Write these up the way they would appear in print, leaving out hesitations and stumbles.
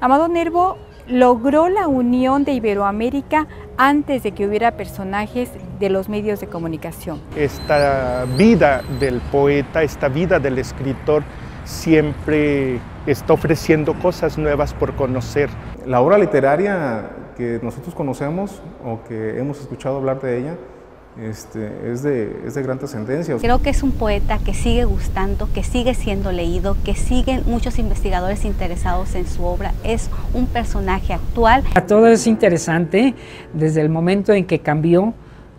Amado Nervo logró la unión de Iberoamérica antes de que hubiera personajes de los medios de comunicación. Esta vida del poeta, esta vida del escritor, siempre está ofreciendo cosas nuevas por conocer. La obra literaria que nosotros conocemos o que hemos escuchado hablar de ella es de gran trascendencia. Creo que es un poeta que sigue gustando, que sigue siendo leído, que siguen muchos investigadores interesados en su obra. Es un personaje actual. Todo es interesante desde el momento en que cambió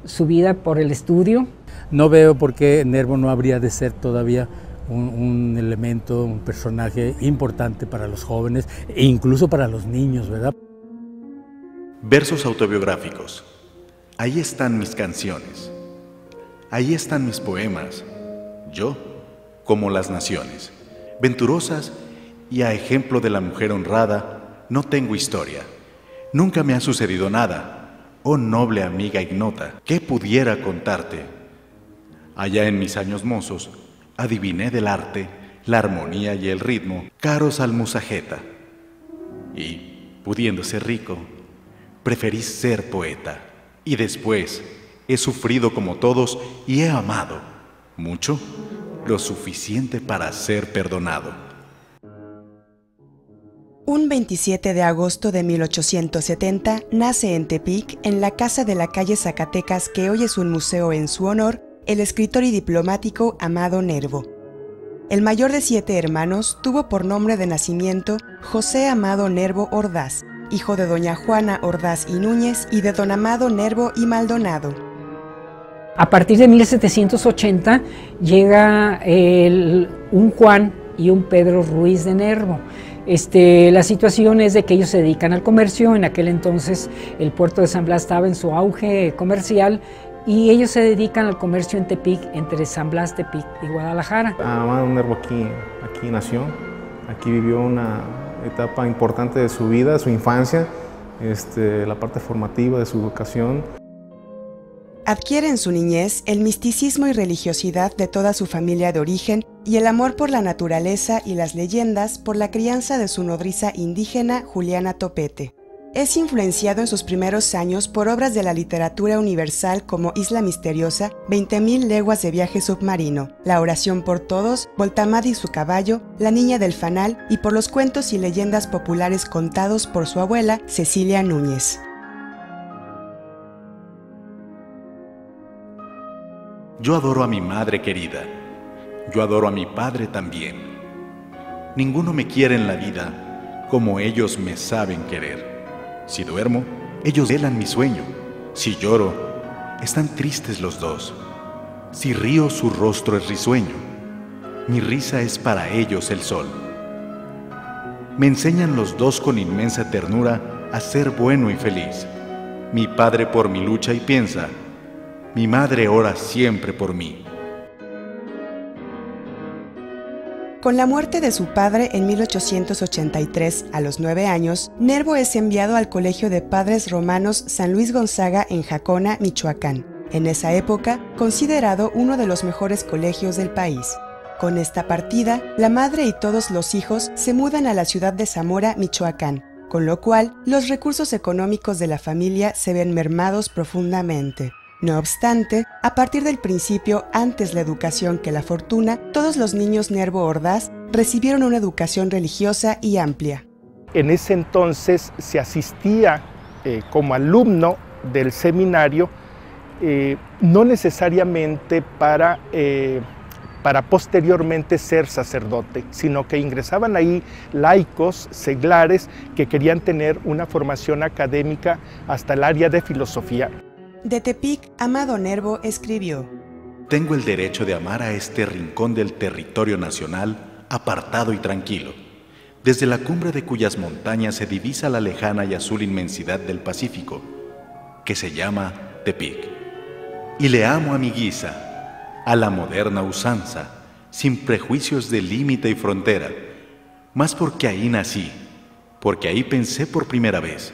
su vida por el estudio. No veo por qué Nervo no habría de ser todavía un elemento, un personaje importante para los jóvenes e incluso para los niños, ¿verdad? Versos autobiográficos. Ahí están mis canciones, ahí están mis poemas, yo como las naciones, venturosas y a ejemplo de la mujer honrada, no tengo historia, nunca me ha sucedido nada, oh noble amiga ignota, ¿qué pudiera contarte? Allá en mis años mozos, adiviné del arte, la armonía y el ritmo, caros al musajeta, y, pudiendo ser rico, preferí ser poeta. Y después he sufrido como todos y he amado mucho, lo suficiente para ser perdonado. Un 27 de agosto de 1870 nace en Tepic, en la casa de la calle Zacatecas que hoy es un museo en su honor, el escritor y diplomático Amado Nervo. El mayor de 7 hermanos tuvo por nombre de nacimiento José Amado Nervo Ordaz, hijo de doña Juana Ordaz y Núñez y de don Amado Nervo y Maldonado. A partir de 1780 llega un Juan y un Pedro Ruiz de Nervo. La situación es de que ellos se dedican al comercio. En aquel entonces el puerto de San Blas estaba en su auge comercial y ellos se dedican al comercio en Tepic, entre San Blas, Tepic y Guadalajara. Amado Nervo aquí nació, aquí vivió una etapa importante de su vida, su infancia, la parte formativa de su educación. Adquiere en su niñez el misticismo y religiosidad de toda su familia de origen y el amor por la naturaleza y las leyendas por la crianza de su nodriza indígena Juliana Topete. Es influenciado en sus primeros años por obras de la literatura universal como Isla Misteriosa, 20.000 leguas de viaje submarino, La oración por todos, Voltamad y su caballo, La niña del fanal y por los cuentos y leyendas populares contados por su abuela, Cecilia Núñez. Yo adoro a mi madre querida, yo adoro a mi padre también. Ninguno me quiere en la vida como ellos me saben querer. Si duermo, ellos velan mi sueño. Si lloro, están tristes los dos. Si río, su rostro es risueño. Mi risa es para ellos el sol. Me enseñan los dos con inmensa ternura a ser bueno y feliz. Mi padre por mi lucha y piensa, mi madre ora siempre por mí. Con la muerte de su padre en 1883, a los 9 años, Nervo es enviado al Colegio de Padres Romanos San Luis Gonzaga en Jacona, Michoacán, en esa época considerado uno de los mejores colegios del país. Con esta partida, la madre y todos los hijos se mudan a la ciudad de Zamora, Michoacán, con lo cual los recursos económicos de la familia se ven mermados profundamente. No obstante, a partir del principio, antes la educación que la fortuna, todos los niños Nervo Ordaz recibieron una educación religiosa y amplia. En ese entonces se asistía como alumno del seminario, no necesariamente para posteriormente ser sacerdote, sino que ingresaban ahí laicos, seglares, que querían tener una formación académica hasta el área de filosofía. De Tepic, Amado Nervo escribió: Tengo el derecho de amar a este rincón del territorio nacional, apartado y tranquilo, desde la cumbre de cuyas montañas se divisa la lejana y azul inmensidad del Pacífico, que se llama Tepic. Y le amo a mi guisa, a la moderna usanza, sin prejuicios de límite y frontera, más porque ahí nací, porque ahí pensé por primera vez.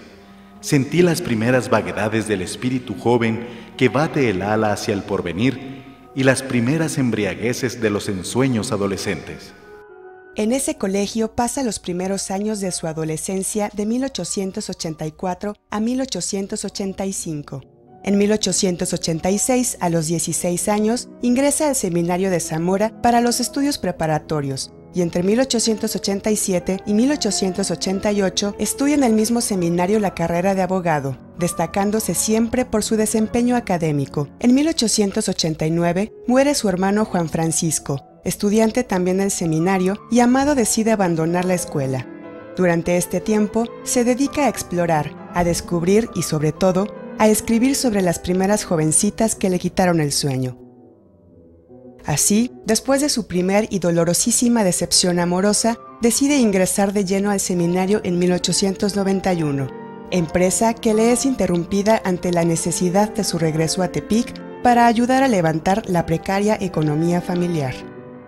Sentí las primeras vaguedades del espíritu joven que bate el ala hacia el porvenir y las primeras embriagueces de los ensueños adolescentes. En ese colegio pasa los primeros años de su adolescencia de 1884 a 1885. En 1886, a los 16 años, ingresa al Seminario de Zamora para los estudios preparatorios, y entre 1887 y 1888 estudia en el mismo seminario la carrera de abogado, destacándose siempre por su desempeño académico. En 1889 muere su hermano Juan Francisco, estudiante también del seminario, y Amado decide abandonar la escuela. Durante este tiempo, se dedica a explorar, a descubrir y, sobre todo, a escribir sobre las primeras jovencitas que le quitaron el sueño. Así, después de su primer y dolorosísima decepción amorosa, decide ingresar de lleno al seminario en 1891, empresa que le es interrumpida ante la necesidad de su regreso a Tepic para ayudar a levantar la precaria economía familiar.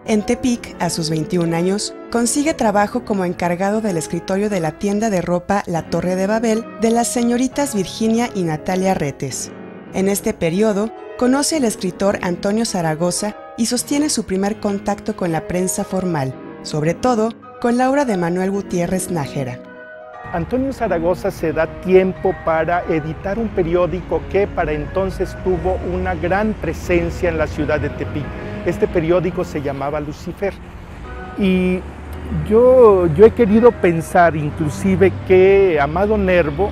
En Tepic, a sus 21 años, consigue trabajo como encargado del escritorio de la tienda de ropa La Torre de Babel de las señoritas Virginia y Natalia Retes. En este periodo, conoce al escritor Antonio Zaragoza y sostiene su primer contacto con la prensa formal, sobre todo con la obra de Manuel Gutiérrez Nájera. Antonio Zaragoza se da tiempo para editar un periódico que para entonces tuvo una gran presencia en la ciudad de Tepic. Este periódico se llamaba Lucifer. Y yo he querido pensar inclusive que Amado Nervo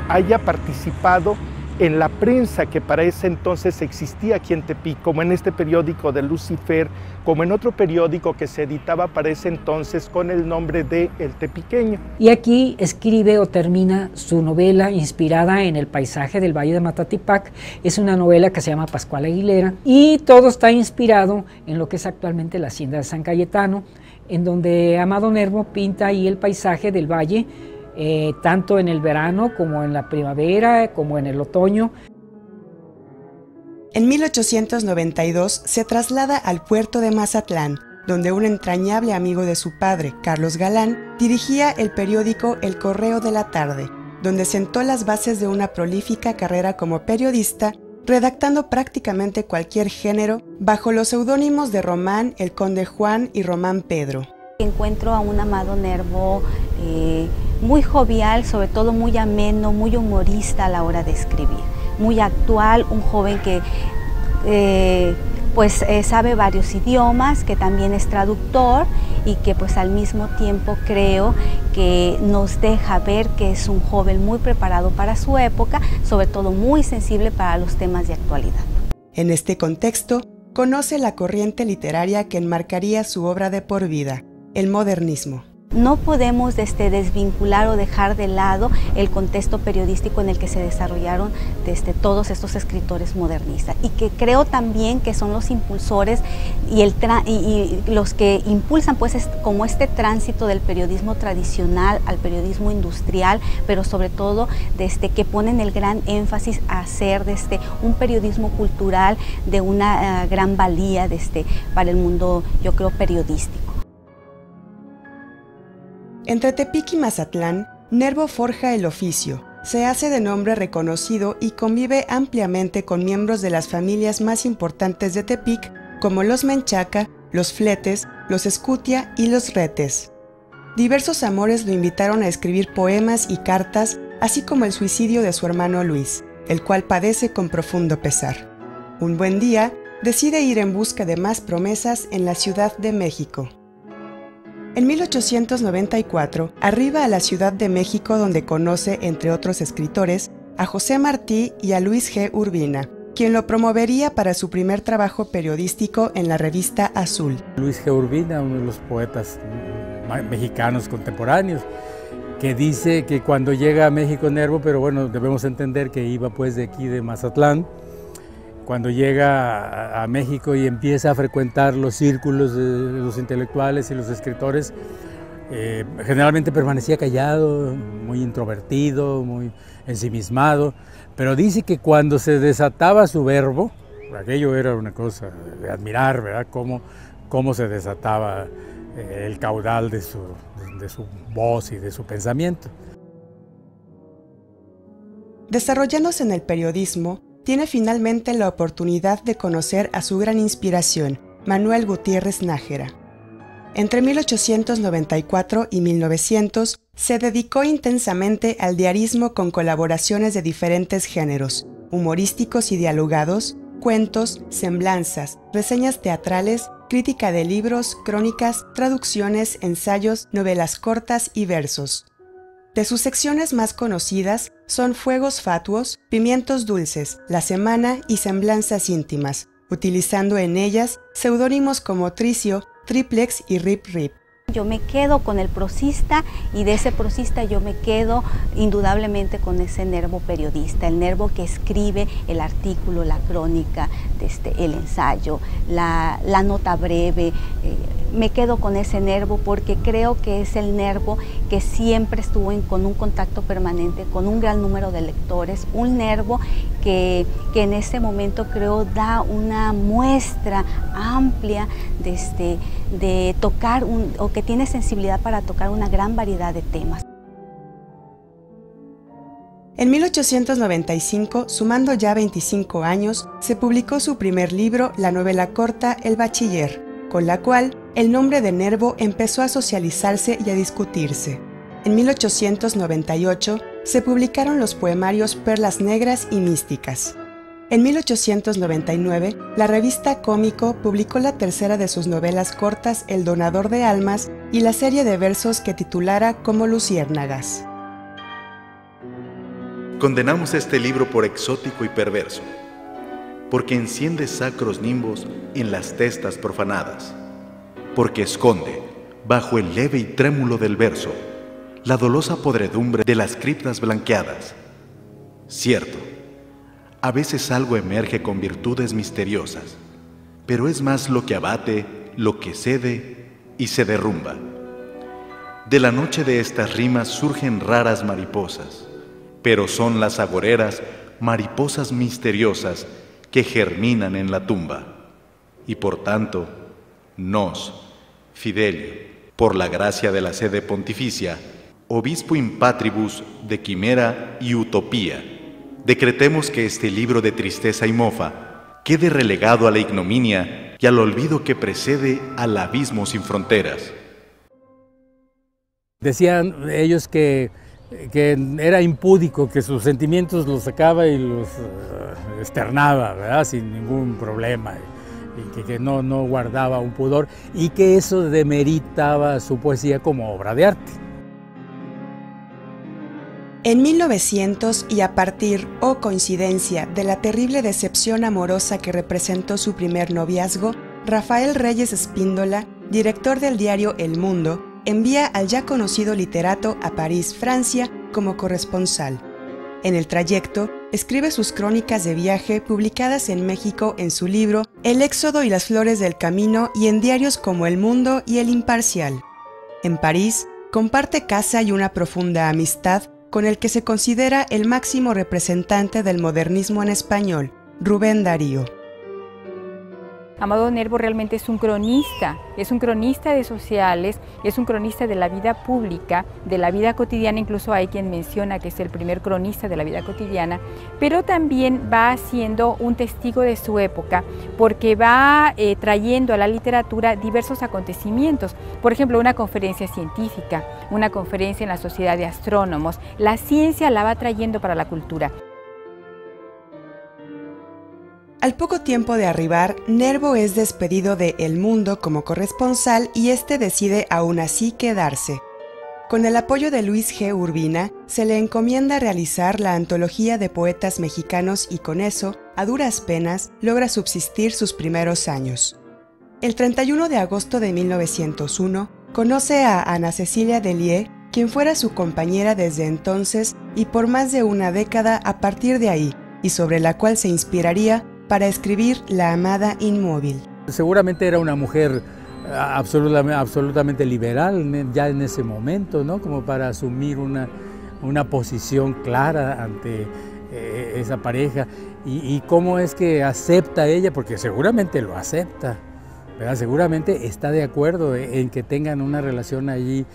haya participado en la prensa que para ese entonces existía aquí en Tepic, como en este periódico de Lucifer, como en otro periódico que se editaba para ese entonces con el nombre de El Tepiqueño. Y aquí escribe o termina su novela inspirada en el paisaje del Valle de Matatipac. Es una novela que se llama Pascual Aguilera y todo está inspirado en lo que es actualmente la hacienda de San Cayetano, en donde Amado Nervo pinta ahí el paisaje del valle, tanto en el verano como en la primavera, como en el otoño. En 1892 se traslada al puerto de Mazatlán, donde un entrañable amigo de su padre, Carlos Galán, dirigía el periódico El Correo de la Tarde, donde sentó las bases de una prolífica carrera como periodista, redactando prácticamente cualquier género bajo los seudónimos de Román, el Conde Juan y Román Pedro. Encuentro a un Amado Nervo muy jovial, sobre todo muy ameno, muy humorista a la hora de escribir, muy actual, un joven que sabe varios idiomas, que también es traductor y que pues al mismo tiempo creo que nos deja ver que es un joven muy preparado para su época, sobre todo muy sensible para los temas de actualidad. En este contexto, conoce la corriente literaria que enmarcaría su obra de por vida, el modernismo. No podemos desvincular o dejar de lado el contexto periodístico en el que se desarrollaron todos estos escritores modernistas y que creo también que son los impulsores y los que impulsan pues como este tránsito del periodismo tradicional al periodismo industrial, pero sobre todo que ponen el gran énfasis a hacer un periodismo cultural de una gran valía para el mundo, yo creo, periodístico. Entre Tepic y Mazatlán, Nervo forja el oficio, se hace de nombre reconocido y convive ampliamente con miembros de las familias más importantes de Tepic, como los Menchaca, los Fletes, los Escutia y los Retes. Diversos amores lo invitaron a escribir poemas y cartas, así como el suicidio de su hermano Luis, el cual padece con profundo pesar. Un buen día, decide ir en busca de más promesas en la Ciudad de México. En 1894, arriba a la Ciudad de México donde conoce, entre otros escritores, a José Martí y a Luis G. Urbina, quien lo promovería para su primer trabajo periodístico en la revista Azul. Luis G. Urbina, uno de los poetas mexicanos contemporáneos, que dice que cuando llega a México Nervo, pero bueno, debemos entender que iba pues de aquí de Mazatlán, cuando llega a México y empieza a frecuentar los círculos de los intelectuales y los escritores, generalmente permanecía callado, muy introvertido, muy ensimismado, pero dice que cuando se desataba su verbo, aquello era una cosa de admirar, ¿verdad? Cómo se desataba el caudal de su voz y de su pensamiento. Desarrollándose en el periodismo, tiene finalmente la oportunidad de conocer a su gran inspiración, Manuel Gutiérrez Nájera. Entre 1894 y 1900 se dedicó intensamente al diarismo con colaboraciones de diferentes géneros, humorísticos y dialogados, cuentos, semblanzas, reseñas teatrales, crítica de libros, crónicas, traducciones, ensayos, novelas cortas y versos. De sus secciones más conocidas son Fuegos Fatuos, Pimientos Dulces, La Semana y Semblanzas Íntimas, utilizando en ellas seudónimos como Tricio, Triplex y Rip Rip. Yo me quedo con el prosista y de ese prosista yo me quedo indudablemente con ese Nervo periodista, el Nervo que escribe el artículo, la crónica, el ensayo, la nota breve. Me quedo con ese Nervo porque creo que es el Nervo que siempre estuvo con un contacto permanente con un gran número de lectores, un Nervo que en ese momento creo da una muestra amplia de tocar o que tiene sensibilidad para tocar una gran variedad de temas. En 1895, sumando ya 25 años, se publicó su primer libro, la novela corta El Bachiller, con la cual el nombre de Nervo empezó a socializarse y a discutirse. En 1898 se publicaron los poemarios Perlas Negras y Místicas. En 1899, la revista Cómico publicó la tercera de sus novelas cortas El Donador de Almas y la serie de versos que titulara Como Luciérnagas. Condenamos este libro por exótico y perverso, porque enciende sacros nimbos en las testas profanadas, porque esconde, bajo el leve y trémulo del verso, la dolosa podredumbre de las criptas blanqueadas. Cierto, a veces algo emerge con virtudes misteriosas, pero es más lo que abate, lo que cede y se derrumba. De la noche de estas rimas surgen raras mariposas, pero son las agoreras mariposas misteriosas que germinan en la tumba. Y por tanto, nos, Fidelio, por la gracia de la sede pontificia, Obispo in Patribus de Quimera y Utopía, decretemos que este libro de tristeza y mofa quede relegado a la ignominia y al olvido que precede al abismo sin fronteras. Decían ellos que era impúdico, que sus sentimientos los sacaba y los externaba, ¿verdad? Sin ningún problema, y que no guardaba un pudor, y que eso demeritaba su poesía como obra de arte. En 1900, y a partir, o coincidencia, de la terrible decepción amorosa que representó su primer noviazgo, Rafael Reyes Espíndola, director del diario El Mundo, envía al ya conocido literato a París, Francia, como corresponsal. En el trayecto, escribe sus crónicas de viaje publicadas en México en su libro El Éxodo y las Flores del Camino y en diarios como El Mundo y El Imparcial. En París, comparte casa y una profunda amistad con el que se considera el máximo representante del modernismo en español, Rubén Darío. Amado Nervo realmente es un cronista de sociales, es un cronista de la vida pública, de la vida cotidiana, incluso hay quien menciona que es el primer cronista de la vida cotidiana, pero también va siendo un testigo de su época, porque va trayendo a la literatura diversos acontecimientos, por ejemplo, una conferencia científica, una conferencia en la Sociedad de Astrónomos, la ciencia la va trayendo para la cultura. Al poco tiempo de arribar, Nervo es despedido de El Mundo como corresponsal y este decide aún así quedarse. Con el apoyo de Luis G. Urbina, se le encomienda realizar la antología de poetas mexicanos y con eso, a duras penas, logra subsistir sus primeros años. El 31 de agosto de 1901, conoce a Ana Cecilia Delie, quien fuera su compañera desde entonces y por más de una década a partir de ahí, y sobre la cual se inspiraría para escribir La amada inmóvil. Seguramente era una mujer absolutamente liberal ya en ese momento, ¿no? Como para asumir una posición clara ante esa pareja. Y cómo es que acepta ella, porque seguramente lo acepta, ¿verdad? Seguramente está de acuerdo en que tengan una relación allí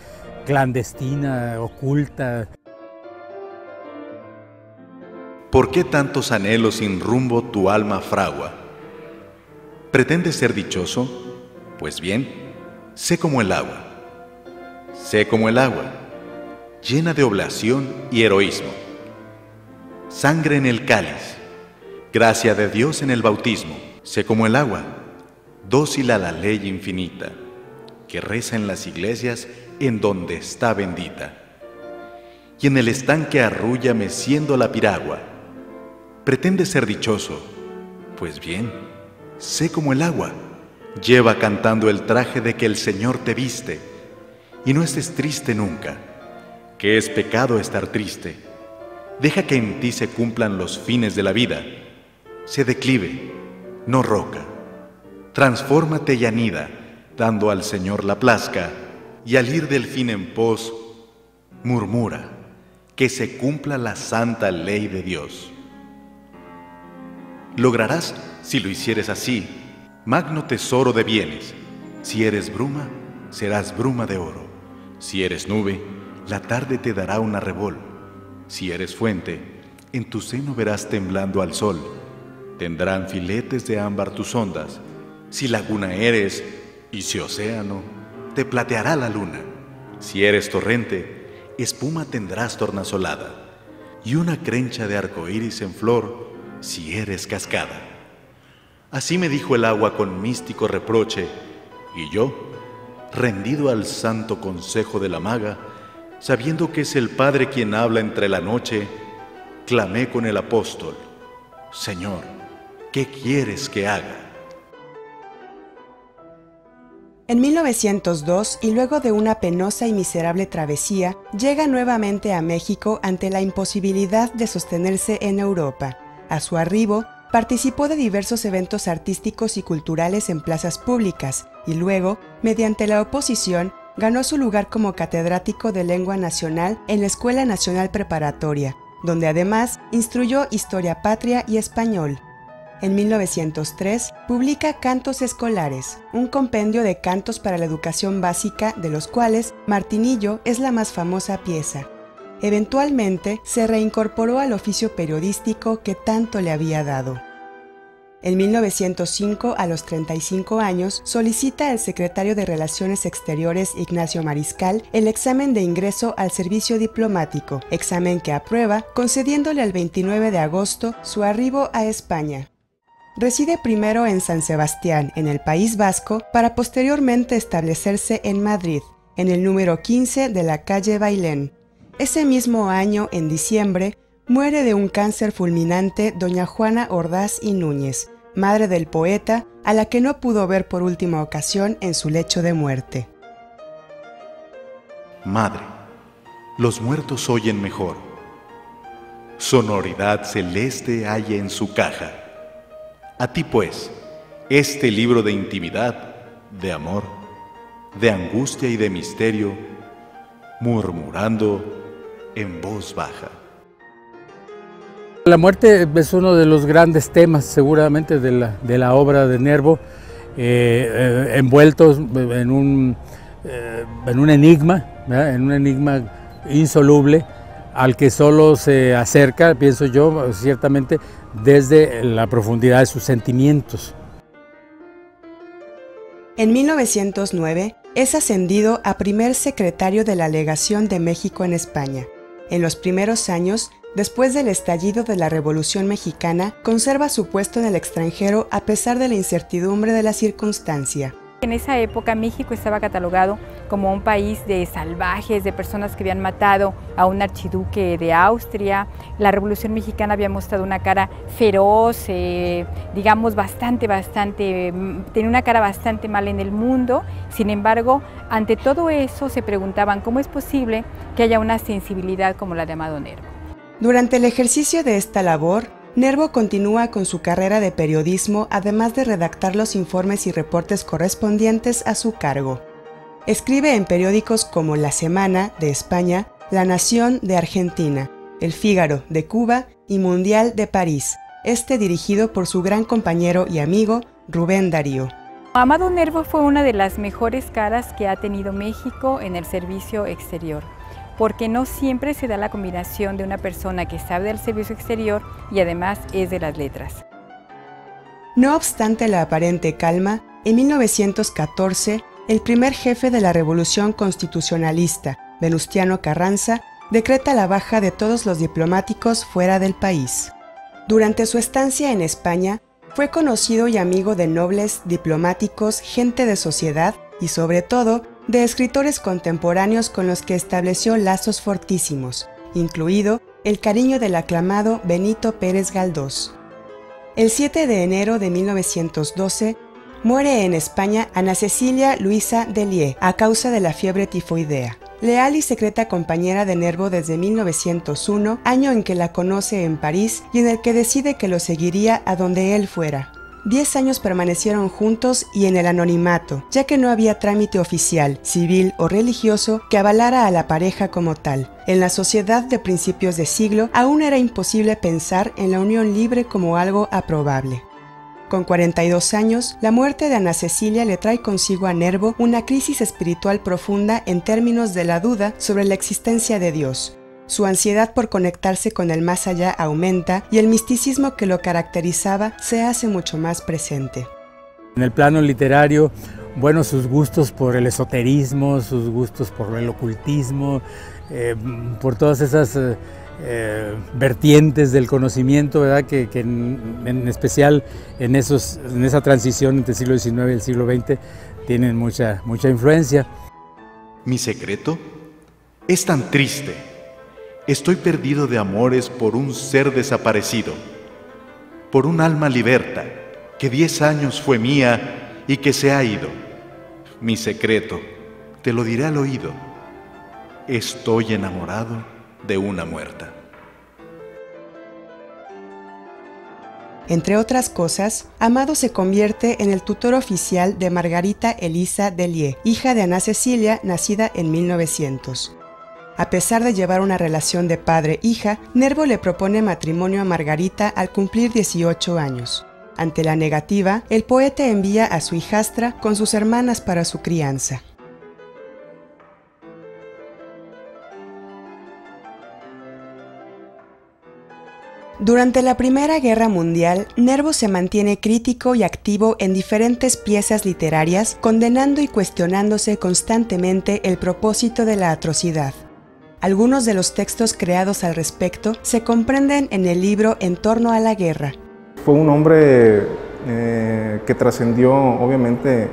clandestina, oculta. ¿Por qué tantos anhelos sin rumbo tu alma fragua? ¿Pretendes ser dichoso? Pues bien, sé como el agua. Sé como el agua, llena de oblación y heroísmo. Sangre en el cáliz, gracia de Dios en el bautismo. Sé como el agua, dócil a la ley infinita, que reza en las iglesias en donde está bendita. Y en el estanque arrulla meciendo la piragua. Pretende ser dichoso, pues bien, sé como el agua, lleva cantando el traje de que el Señor te viste, y no estés triste nunca, que es pecado estar triste. Deja que en ti se cumplan los fines de la vida. Sé declive, no roca. Transfórmate y anida, dando al Señor la plazca, y al ir del fin en pos, murmura, que se cumpla la santa ley de Dios. Lograrás, si lo hicieres así, magno tesoro de bienes. Si eres bruma, serás bruma de oro. Si eres nube, la tarde te dará un arrebol. Si eres fuente, en tu seno verás temblando al sol. Tendrán filetes de ámbar tus ondas. Si laguna eres, y si océano, te plateará la luna. Si eres torrente, espuma tendrás tornasolada, y una crencha de arcoíris en flor, si eres cascada. Así me dijo el agua con místico reproche, y yo, rendido al santo consejo de la maga, sabiendo que es el Padre quien habla entre la noche, clamé con el apóstol: Señor, ¿qué quieres que haga? En 1902, y luego de una penosa y miserable travesía, llega nuevamente a México ante la imposibilidad de sostenerse en Europa. A su arribo, participó de diversos eventos artísticos y culturales en plazas públicas, y luego, mediante la oposición, ganó su lugar como catedrático de Lengua Nacional en la Escuela Nacional Preparatoria, donde además instruyó Historia Patria y Español. En 1903, publica Cantos Escolares, un compendio de cantos para la educación básica, de los cuales Martinillo es la más famosa pieza. Eventualmente, se reincorporó al oficio periodístico que tanto le había dado. En 1905, a los 35 años, solicita al secretario de Relaciones Exteriores, Ignacio Mariscal, el examen de ingreso al servicio diplomático, examen que aprueba, concediéndole el 29 de agosto su arribo a España. Reside primero en San Sebastián, en el País Vasco, para posteriormente establecerse en Madrid, en el número 15 de la calle Bailén. Ese mismo año, en diciembre, muere de un cáncer fulminante doña Juana Ordaz y Núñez, madre del poeta, a la que no pudo ver por última ocasión en su lecho de muerte. Madre, los muertos oyen mejor. Sonoridad celeste hay en su caja. A ti, pues, este libro de intimidad, de amor, de angustia y de misterio, murmurando en voz baja. La muerte es uno de los grandes temas, seguramente, de la obra de Nervo, envueltos en un enigma, ¿verdad? En un enigma insoluble, al que solo se acerca, pienso yo, ciertamente, desde la profundidad de sus sentimientos. En 1909 es ascendido a primer secretario de la Legación de México en España. En los primeros años, después del estallido de la Revolución Mexicana, conserva su puesto en el extranjero a pesar de la incertidumbre de la circunstancia. En esa época México estaba catalogado como un país de salvajes, de personas que habían matado a un archiduque de Austria. La Revolución Mexicana había mostrado una cara feroz, digamos tenía una cara bastante mal en el mundo. Sin embargo, ante todo eso se preguntaban cómo es posible que haya una sensibilidad como la de Amado Nervo. Durante el ejercicio de esta labor, Nervo continúa con su carrera de periodismo, además de redactar los informes y reportes correspondientes a su cargo. Escribe en periódicos como La Semana, de España, La Nación, de Argentina, El Fígaro, de Cuba y Mundial, de París, dirigido por su gran compañero y amigo, Rubén Darío. Amado Nervo fue una de las mejores caras que ha tenido México en el servicio exterior, porque no siempre se da la combinación de una persona que sabe del servicio exterior y además es de las letras. No obstante la aparente calma, en 1914, el primer jefe de la Revolución Constitucionalista, Venustiano Carranza, decreta la baja de todos los diplomáticos fuera del país. Durante su estancia en España, fue conocido y amigo de nobles, diplomáticos, gente de sociedad y, sobre todo, de escritores contemporáneos con los que estableció lazos fortísimos, incluido el cariño del aclamado Benito Pérez Galdós. El 7 de enero de 1912, muere en España Ana Cecilia Luisa Delié a causa de la fiebre tifoidea. Leal y secreta compañera de Nervo desde 1901, año en que la conoce en París y en el que decide que lo seguiría a donde él fuera. 10 años permanecieron juntos y en el anonimato, ya que no había trámite oficial, civil o religioso que avalara a la pareja como tal. En la sociedad de principios de siglo, aún era imposible pensar en la unión libre como algo aprobable. Con 42 años, la muerte de Ana Cecilia le trae consigo a Nervo una crisis espiritual profunda en términos de la duda sobre la existencia de Dios. Su ansiedad por conectarse con el más allá aumenta y el misticismo que lo caracterizaba se hace mucho más presente. En el plano literario, bueno, sus gustos por el esoterismo, sus gustos por el ocultismo, por todas esas vertientes del conocimiento, ¿verdad? Que en especial en esa transición entre el siglo XIX y el siglo XX tienen mucha influencia. Mi secreto es tan triste. Estoy perdido de amores por un ser desaparecido, por un alma liberta que 10 años fue mía y que se ha ido. Mi secreto, te lo diré al oído. Estoy enamorado de una muerta. Entre otras cosas, Amado se convierte en el tutor oficial de Margarita Elisa Delié, hija de Ana Cecilia, nacida en 1900. A pesar de llevar una relación de padre-hija, Nervo le propone matrimonio a Margarita al cumplir 18 años. Ante la negativa, el poeta envía a su hijastra con sus hermanas para su crianza. Durante la Primera Guerra Mundial, Nervo se mantiene crítico y activo en diferentes piezas literarias, condenando y cuestionándose constantemente el propósito de la atrocidad. Algunos de los textos creados al respecto se comprenden en el libro En torno a la guerra. Fue un hombre que trascendió, obviamente,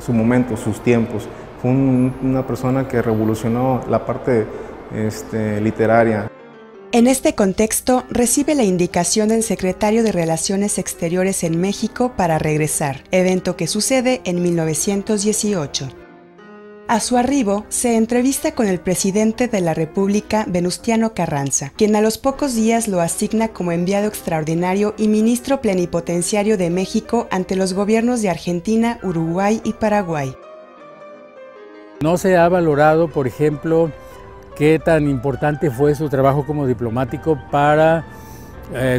su momento, sus tiempos. Fue una persona que revolucionó la parte literaria. En este contexto, recibe la indicación del secretario de Relaciones Exteriores en México para regresar, evento que sucede en 1918. A su arribo, se entrevista con el presidente de la República, Venustiano Carranza, quien a los pocos días lo asigna como enviado extraordinario y ministro plenipotenciario de México ante los gobiernos de Argentina, Uruguay y Paraguay. No se ha valorado, por ejemplo, qué tan importante fue su trabajo como diplomático para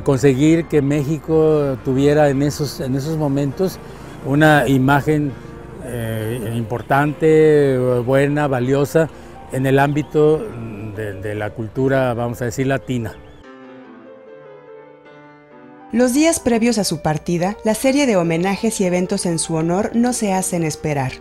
conseguir que México tuviera en esos momentos una imagen importante, buena, valiosa en el ámbito de la cultura, vamos a decir, latina. Los días previos a su partida, la serie de homenajes y eventos en su honor no se hacen esperar.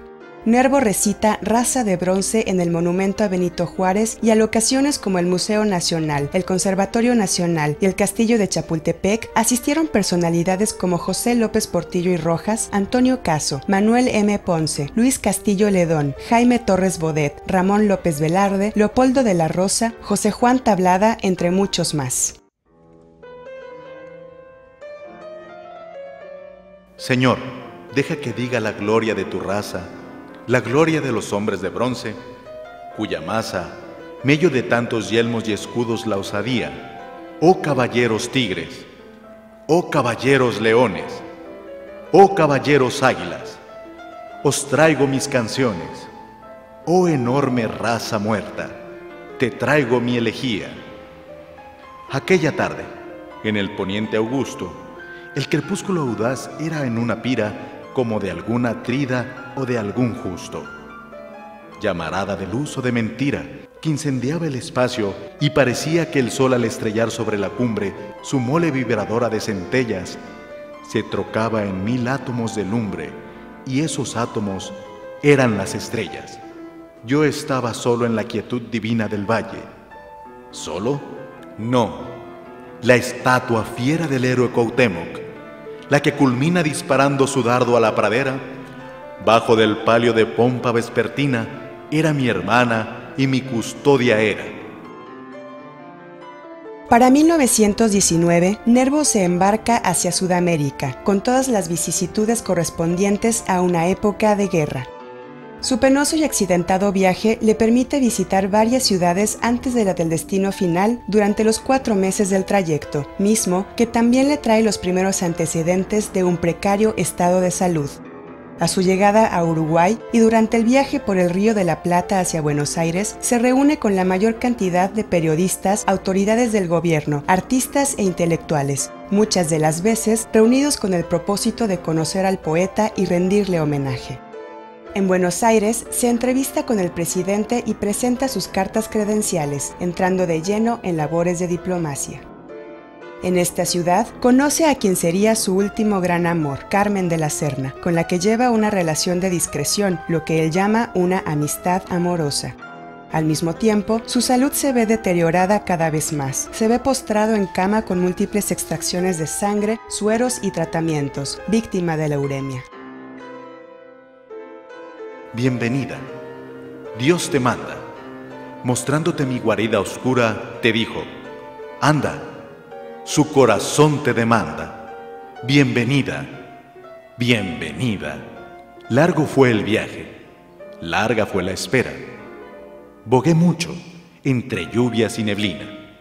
Nervo recita Raza de Bronce en el Monumento a Benito Juárez y a locaciones como el Museo Nacional, el Conservatorio Nacional y el Castillo de Chapultepec asistieron personalidades como José López Portillo y Rojas, Antonio Caso, Manuel M. Ponce, Luis Castillo Ledón, Jaime Torres Bodet, Ramón López Velarde, Leopoldo de la Rosa, José Juan Tablada, entre muchos más. Señor, deja que diga la gloria de tu raza, la gloria de los hombres de bronce, cuya masa, medio de tantos yelmos y escudos la osadía. Oh caballeros tigres, oh caballeros leones, oh caballeros águilas, os traigo mis canciones. Oh enorme raza muerta, te traigo mi elegía. Aquella tarde, en el poniente augusto, el crepúsculo audaz era en una pira como de alguna atrida o de algún justo. Llamarada de luz o de mentira, que incendiaba el espacio y parecía que el sol al estrellar sobre la cumbre, su mole vibradora de centellas, se trocaba en 1000 átomos de lumbre, y esos átomos eran las estrellas. Yo estaba solo en la quietud divina del valle. ¿Solo? No. La estatua fiera del héroe Cuauhtémoc, la que culmina disparando su dardo a la pradera, bajo del palio de pompa vespertina, era mi hermana y mi custodia era. Para 1919, Nervo se embarca hacia Sudamérica, con todas las vicisitudes correspondientes a una época de guerra. Su penoso y accidentado viaje le permite visitar varias ciudades antes de la del destino final durante los 4 meses del trayecto, mismo que también le trae los primeros antecedentes de un precario estado de salud. A su llegada a Uruguay y durante el viaje por el Río de la Plata hacia Buenos Aires, se reúne con la mayor cantidad de periodistas, autoridades del gobierno, artistas e intelectuales, muchas de las veces reunidos con el propósito de conocer al poeta y rendirle homenaje. En Buenos Aires se entrevista con el presidente y presenta sus cartas credenciales, entrando de lleno en labores de diplomacia. En esta ciudad conoce a quien sería su último gran amor, Carmen de la Serna, con la que lleva una relación de discreción, lo que él llama una amistad amorosa. Al mismo tiempo, su salud se ve deteriorada cada vez más. Se ve postrado en cama con múltiples extracciones de sangre, sueros y tratamientos, víctima de la uremia. Bienvenida. Dios te manda. Mostrándote mi guarida oscura, te dijo, anda, su corazón te demanda. Bienvenida, bienvenida. Largo fue el viaje, larga fue la espera. Bogué mucho, entre lluvias y neblina.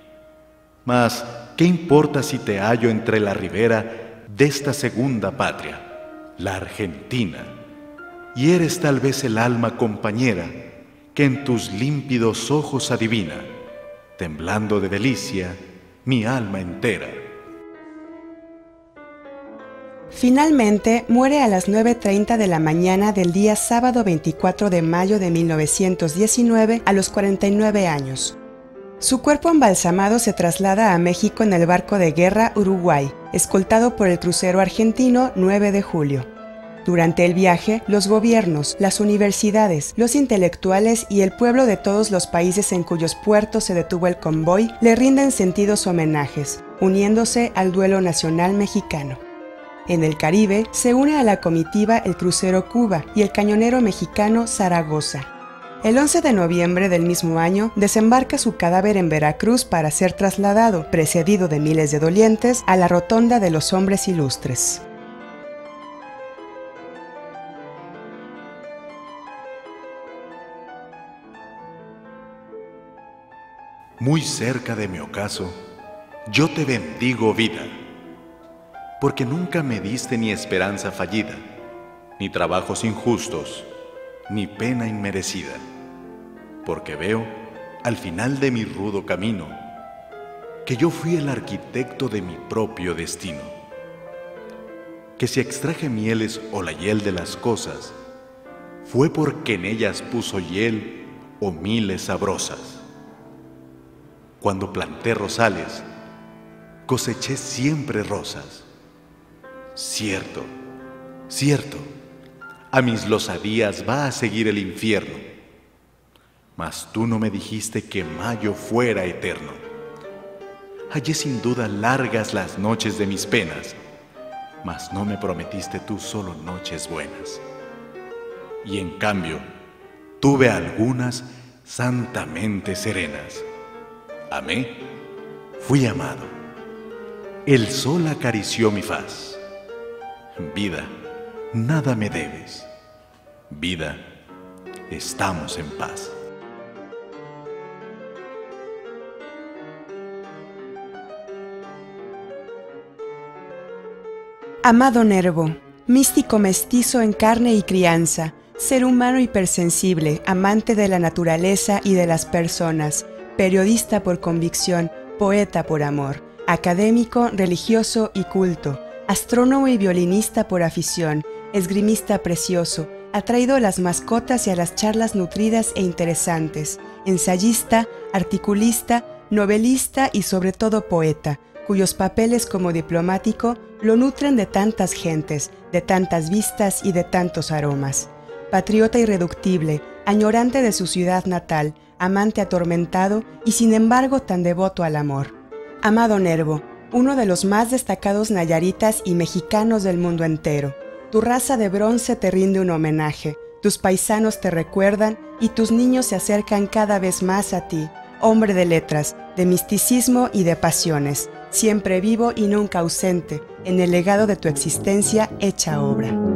Mas, ¿qué importa si te hallo entre la ribera de esta segunda patria, la Argentina? Y eres tal vez el alma compañera que en tus límpidos ojos adivina, temblando de delicia, mi alma entera. Finalmente, muere a las 9:30 de la mañana del día sábado 24 de mayo de 1919 a los 49 años. Su cuerpo embalsamado se traslada a México en el barco de guerra Uruguay, escoltado por el crucero argentino 9 de julio. Durante el viaje, los gobiernos, las universidades, los intelectuales y el pueblo de todos los países en cuyos puertos se detuvo el convoy le rinden sentidos homenajes, uniéndose al duelo nacional mexicano. En el Caribe se une a la comitiva el crucero Cuba y el cañonero mexicano Zaragoza. El 11 de noviembre del mismo año desembarca su cadáver en Veracruz para ser trasladado, precedido de miles de dolientes, a la rotonda de los hombres ilustres. Muy cerca de mi ocaso, yo te bendigo vida, porque nunca me diste ni esperanza fallida, ni trabajos injustos, ni pena inmerecida, porque veo, al final de mi rudo camino, que yo fui el arquitecto de mi propio destino, que si extraje mieles o la hiel de las cosas, fue porque en ellas puso hiel o miles sabrosas. Cuando planté rosales, coseché siempre rosas. Cierto, cierto, a mis lozadías va a seguir el infierno. Mas tú no me dijiste que mayo fuera eterno. Hallé sin duda largas las noches de mis penas, mas no me prometiste tú solo noches buenas. Y en cambio, tuve algunas santamente serenas. Amé, fui amado. El sol acarició mi faz. Vida, nada me debes. Vida, estamos en paz. Amado Nervo, místico mestizo en carne y crianza, ser humano hipersensible, amante de la naturaleza y de las personas, periodista por convicción, poeta por amor, académico, religioso y culto, astrónomo y violinista por afición, esgrimista precioso, ha traído a las mascotas y a las charlas nutridas e interesantes, ensayista, articulista, novelista y sobre todo poeta, cuyos papeles como diplomático lo nutren de tantas gentes, de tantas vistas y de tantos aromas. patriota irreductible, añorante de su ciudad natal, amante atormentado y sin embargo tan devoto al amor. Amado Nervo, uno de los más destacados nayaritas y mexicanos del mundo entero. Tu raza de bronce te rinde un homenaje, tus paisanos te recuerdan y tus niños se acercan cada vez más a ti, hombre de letras, de misticismo y de pasiones, siempre vivo y nunca ausente, en el legado de tu existencia hecha obra.